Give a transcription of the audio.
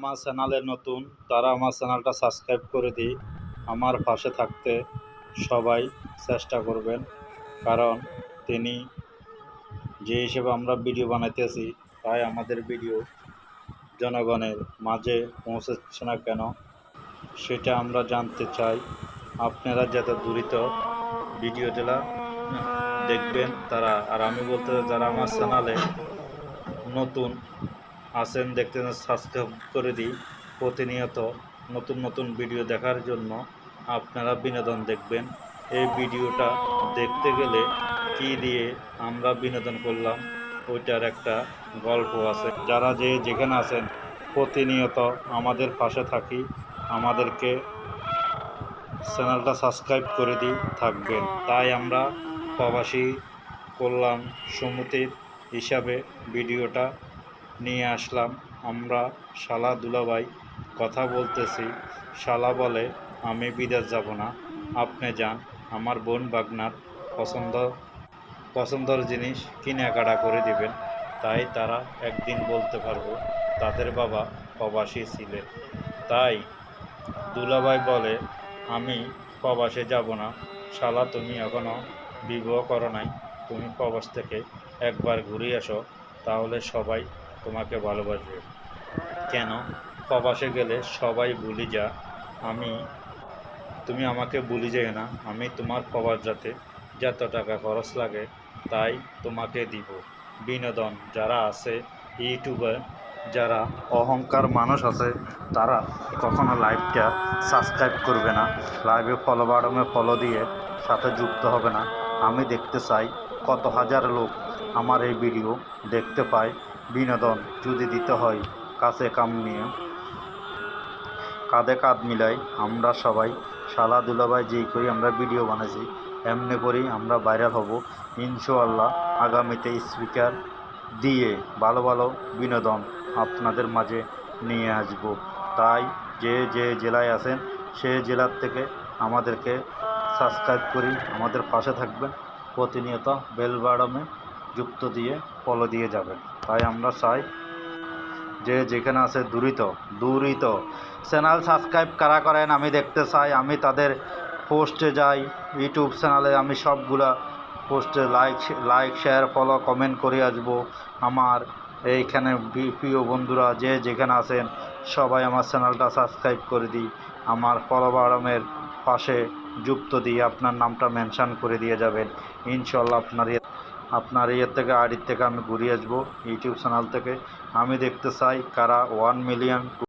আমার চ্যানেলে নতুন, তারা আমার চ্যানেলটা সাবস্ক্রাইব করে দিই। আমার পাশে থাকতে সবাই চেষ্টা করবেন, কারণ তিনি যে হিসেবে আমরা ভিডিও বানাইতেছি, তাই আমাদের ভিডিও জনগণের মাঝে পৌঁছাচ্ছে না কেন সেটা আমরা জানতে চাই। আপনারা যাতে দ্রুত ভিডিওটা দেখবেন তারা, আর আমি বলতে যারা আমার চ্যানেলে নতুন আছেন দেখতে সাবস্ক্রাইব করে দিই। প্রতিনিয়ত নতুন নতুন ভিডিও দেখার জন্য আপনারা বিনোদন দেখবেন। এই ভিডিওটা দেখতে গেলে কি দিয়ে আমরা বিনোদন করলাম ওইটার একটা গল্প আছে। যারা যেখানে আছেন প্রতিনিয়ত আমাদের পাশে থাকি, আমাদেরকে চ্যানেলটা সাবস্ক্রাইব করে দিই থাকবেন। তাই আমরা প্রবাসী কল্যাণ সমিতির হিসাবে ভিডিওটা নিয়ে আসলাম। আমরা শালা দুলাভাই কথা বলতেছি। শালা বলে আমি বিদেশ যাব না, আপনি যান, আমার বোন বাগনার পছন্দের জিনিস কেনাকাটা করে দিবেন। তাই তারা একদিন বলতে পারবো তাদের বাবা প্রবাসী ছিলেন। তাই দুলাভাই বলে আমি প্রবাসে যাব না। শালা তুমি এখনও বিবাহ করো নাই, তুমি প্রবাস থেকে একবার ঘুরে আসো, তাহলে সবাই তোমাকে ভালোবাসবে। কেন প্রবাসে গেলে সবাই ভুলে যা, তুমি আমাকে ভুলে যেও না। আমি তোমার প্রবাস যাতে যত টাকা খরচ লাগে তাই তোমাকে দিব। বিনোদন যারা আছে ইউটিউবে, যারা অহংকার মানুষ আছে, তারা কখনো লাইভটা সাবস্ক্রাইব করবে না, লাইভে ফলো বাটনে ফলো দিয়ে সাথে যুক্ত হবে না। আমি দেখতে চাই কত হাজার লোক আমার এই ভিডিও দেখতে পায়। বিনোদন যদি দিতে হয় কাছে কাম নিয়ে কাঁধে কাঁধ মিলাই আমরা সবাই শালা দুলাভাই যেই করি আমরা ভিডিও বানাইছি এমনি করেই আমরা ভাইরাল হব ইনশাআল্লাহ। আগামীতে স্পিকার দিয়ে ভালো ভালো বিনোদন আপনাদের মাঝে নিয়ে আসব। তাই যে জেলায় আছেন সে জেলার থেকে আমাদেরকে সাবস্ক্রাইব করি, আমাদের পাশে থাকবেন, প্রতিনিয়ত বেল বাটনে যুক্ত দিয়ে ফলো দিয়ে যাবেন। তাই আমরা চাই যেখানে আছে দূরিত চ্যানেল সাবস্ক্রাইব কারা করেন আমি দেখতে চাই। আমি তাদের পোস্টে যাই, ইউটিউব চ্যানেলে আমি সবগুলা পোস্টে লাইক শেয়ার ফলো কমেন্ট করে আসবো। আমার এইখানে প্রিয় বন্ধুরা যেখানে আছেন সবাই আমার চ্যানেলটা সাবস্ক্রাইব করে দিই, আমার ফলো বাটনের পাশে যুক্ত দিয়ে আপনার নামটা মেনশান করে দিয়ে যাবেন। ইনশাল্লাহ আপনার ইয়ের থেকে আইডির থেকে আমি ঘুরে আসবো ইউটিউব চ্যানেল থেকে। আমি দেখতে চাই কারা 1 মিলিয়ন